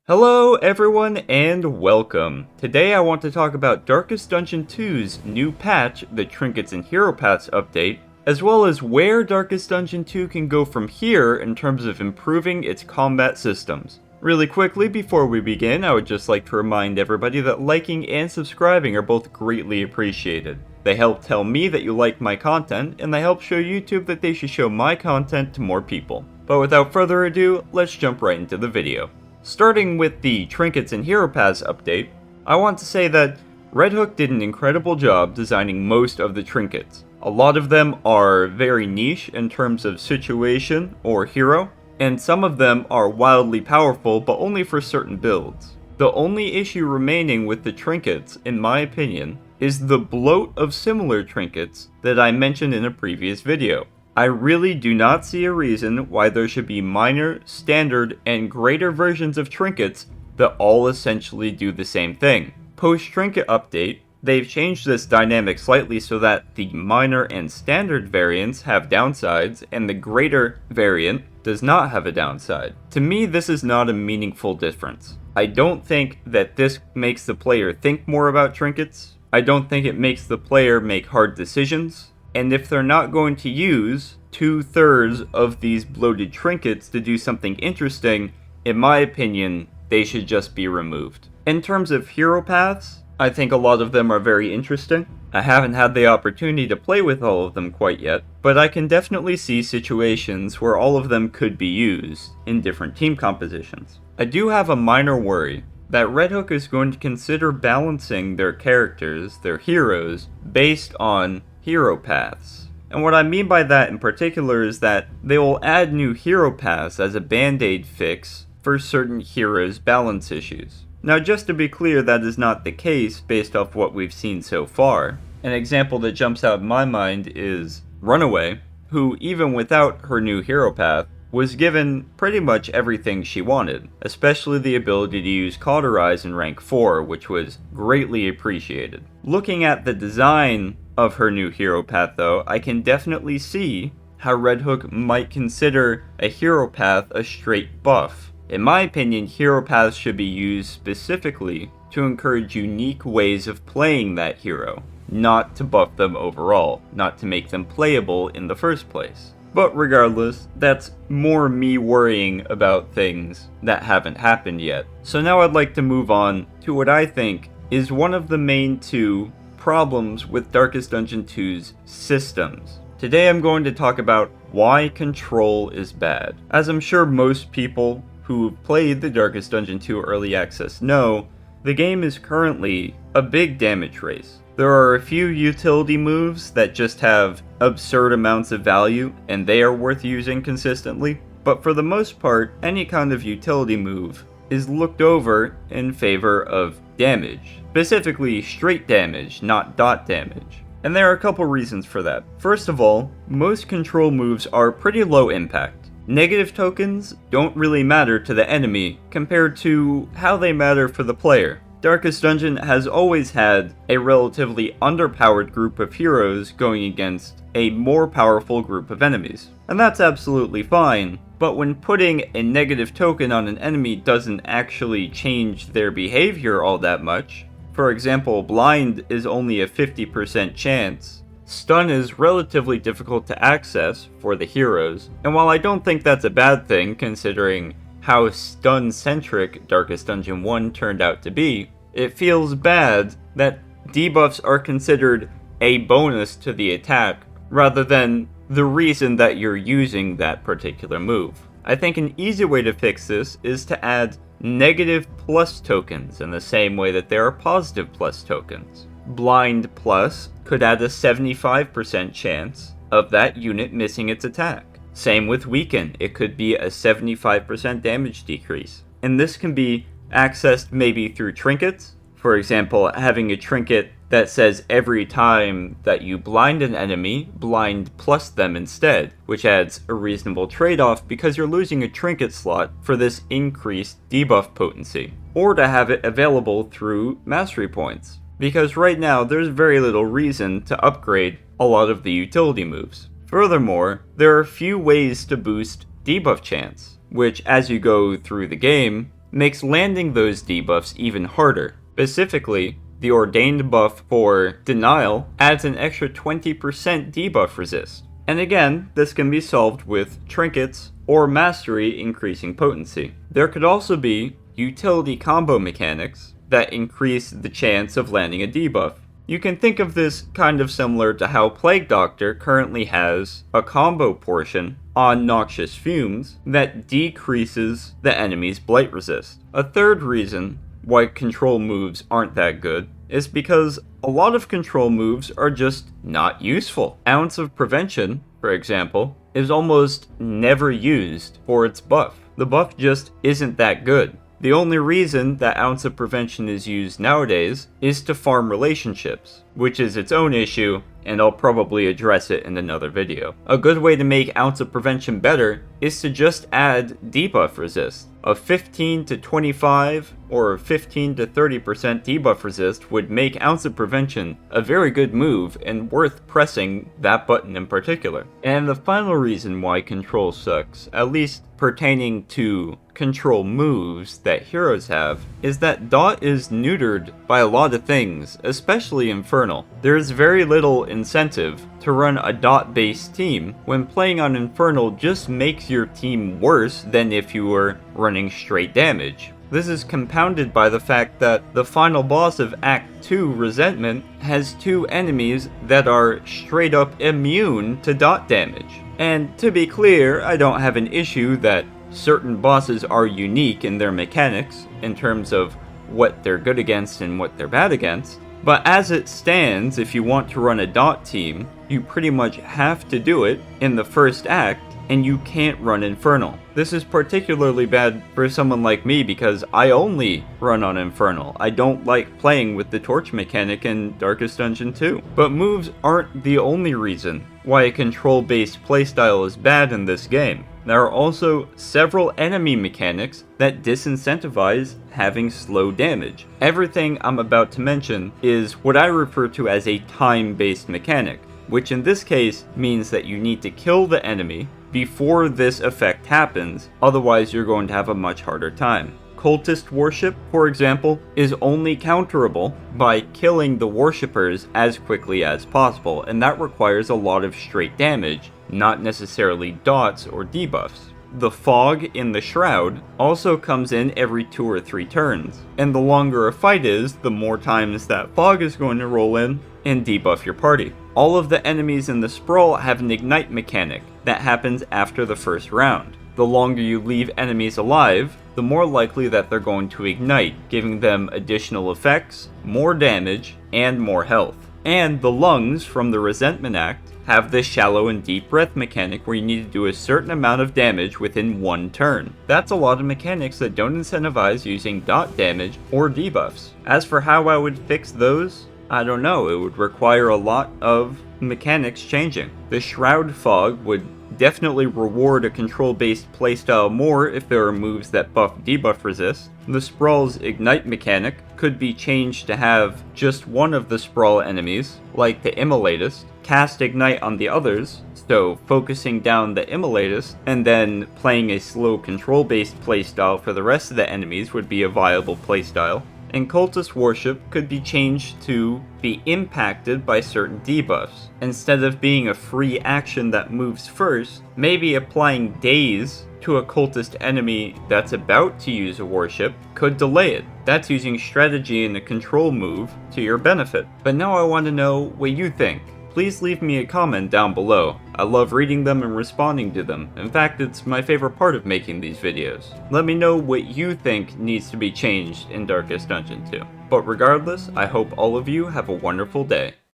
Hello everyone and welcome. Today I want to talk about Darkest Dungeon 2's new patch, the Trinkets and Hero Paths update, as well as where Darkest Dungeon 2 can go from here in terms of improving its combat systems. Really quickly before we begin, I would just like to remind everybody that liking and subscribing are both greatly appreciated. They help tell me that you like my content, and they help show YouTube that they should show my content to more people. But without further ado, let's jump right into the video. Starting with the Trinkets and Hero Paths update, I want to say that Red Hook did an incredible job designing most of the trinkets. A lot of them are very niche in terms of situation or hero, and some of them are wildly powerful but only for certain builds. The only issue remaining with the trinkets, in my opinion, is the bloat of similar trinkets that I mentioned in a previous video. I really do not see a reason why there should be minor, standard, and greater versions of trinkets that all essentially do the same thing. Post-trinket update, they've changed this dynamic slightly so that the minor and standard variants have downsides and the greater variant does not have a downside. To me, this is not a meaningful difference. I don't think that this makes the player think more about trinkets. I don't think it makes the player make hard decisions. And if they're not going to use 2/3 of these bloated trinkets to do something interesting, in my opinion, they should just be removed. In terms of hero paths, I think a lot of them are very interesting. I haven't had the opportunity to play with all of them quite yet, but I can definitely see situations where all of them could be used in different team compositions. I do have a minor worry that Red Hook is going to consider balancing their characters, their heroes, based on hero paths. And what I mean by that in particular is that they will add new hero paths as a band-aid fix for certain heroes' balance issues. Now, just to be clear, that is not the case based off what we've seen so far. An example that jumps out in my mind is Runaway, who even without her new hero path was given pretty much everything she wanted, especially the ability to use Cauterize in rank 4, which was greatly appreciated. Looking at the design of her new hero path though, I can definitely see how Red Hook might consider a hero path a straight buff. In my opinion, hero paths should be used specifically to encourage unique ways of playing that hero, not to buff them overall, not to make them playable in the first place. But regardless, that's more me worrying about things that haven't happened yet. So now I'd like to move on to what I think is one of the main two problems with Darkest Dungeon 2's systems. Today I'm going to talk about why control is bad. As I'm sure most people who played the Darkest Dungeon 2 Early Access know, the game is currently a big damage race. There are a few utility moves that just have absurd amounts of value and they are worth using consistently, but for the most part, any kind of utility move is looked over in favor of damage. Specifically straight damage, not dot damage. And there are a couple reasons for that. First of all, most control moves are pretty low impact. Negative tokens don't really matter to the enemy compared to how they matter for the player. Darkest Dungeon has always had a relatively underpowered group of heroes going against a more powerful group of enemies. And that's absolutely fine, but when putting a negative token on an enemy doesn't actually change their behavior all that much. For example, blind is only a 50% chance. Stun is relatively difficult to access for the heroes, and while I don't think that's a bad thing considering how stun-centric Darkest Dungeon 1 turned out to be, it feels bad that debuffs are considered a bonus to the attack rather than the reason that you're using that particular move. I think an easy way to fix this is to add negative plus tokens in the same way that there are positive plus tokens. Blind plus could add a 75% chance of that unit missing its attack. Same with weaken, it could be a 75% damage decrease. And this can be accessed maybe through trinkets. For example, having a trinket that says every time that you blind an enemy, blind plus them instead, which adds a reasonable trade-off because you're losing a trinket slot for this increased debuff potency. Or to have it available through mastery points, because right now there's very little reason to upgrade a lot of the utility moves. Furthermore, there are few ways to boost debuff chance, which as you go through the game makes landing those debuffs even harder. Specifically, the Ordained buff for Denial adds an extra 20% debuff resist. And again, this can be solved with Trinkets or Mastery increasing potency. There could also be utility combo mechanics that increase the chance of landing a debuff. You can think of this kind of similar to how Plague Doctor currently has a combo portion on Noxious Fumes that decreases the enemy's blight resist. A third reason why control moves aren't that good is because a lot of control moves are just not useful. Ounce of Prevention, for example, is almost never used for its buff. The buff just isn't that good. The only reason that Ounce of Prevention is used nowadays is to farm relationships, which is its own issue, and I'll probably address it in another video. A good way to make Ounce of Prevention better is to just add debuff resist. A 15 to 25 or a 15 to 30% debuff resist would make Ounce of Prevention a very good move and worth pressing that button in particular. And the final reason why control sucks, at least pertaining to control moves that heroes have, is that dot is neutered by a lot of things, especially Infernal. There is very little incentive to run a dot-based team when playing on Infernal just makes your team worse than if you were running straight damage. This is compounded by the fact that the final boss of Act 2, Resentment, has two enemies that are straight up immune to dot damage. And to be clear, I don't have an issue that certain bosses are unique in their mechanics in terms of what they're good against and what they're bad against. But as it stands, if you want to run a dot team, you pretty much have to do it in the first act, and you can't run Infernal. This is particularly bad for someone like me because I only run on Infernal. I don't like playing with the torch mechanic in Darkest Dungeon 2. But moves aren't the only reason why a control-based playstyle is bad in this game. There are also several enemy mechanics that disincentivize having slow damage. Everything I'm about to mention is what I refer to as a time-based mechanic, which in this case means that you need to kill the enemy before this effect happens, otherwise you're going to have a much harder time. Cultist worship, for example, is only counterable by killing the worshippers as quickly as possible, and that requires a lot of straight damage, not necessarily dots or debuffs. The fog in the shroud also comes in every 2 or 3 turns, and the longer a fight is, the more times that fog is going to roll in and debuff your party. All of the enemies in the sprawl have an ignite mechanic that happens after the first round. The longer you leave enemies alive, the more likely that they're going to ignite, giving them additional effects, more damage, and more health. And the lungs from the Resentment Act have this shallow and deep breath mechanic where you need to do a certain amount of damage within 1 turn. That's a lot of mechanics that don't incentivize using dot damage or debuffs. As for how I would fix those, I don't know, it would require a lot of mechanics changing. The Shroud Fog would definitely reward a control-based playstyle more if there are moves that buff debuff resist. The Sprawl's Ignite mechanic could be changed to have just one of the Sprawl enemies, like the Immolatist, cast Ignite on the others, so focusing down the Immolatist, and then playing a slow control-based playstyle for the rest of the enemies would be a viable playstyle. And Cultist Worship could be changed to be impacted by certain debuffs. Instead of being a free action that moves first, maybe applying Daze to a cultist enemy that's about to use a worship could delay it. That's using strategy and a control move to your benefit. But now I want to know what you think. Please leave me a comment down below. I love reading them and responding to them. In fact, it's my favorite part of making these videos. Let me know what you think needs to be changed in Darkest Dungeon 2. But regardless, I hope all of you have a wonderful day.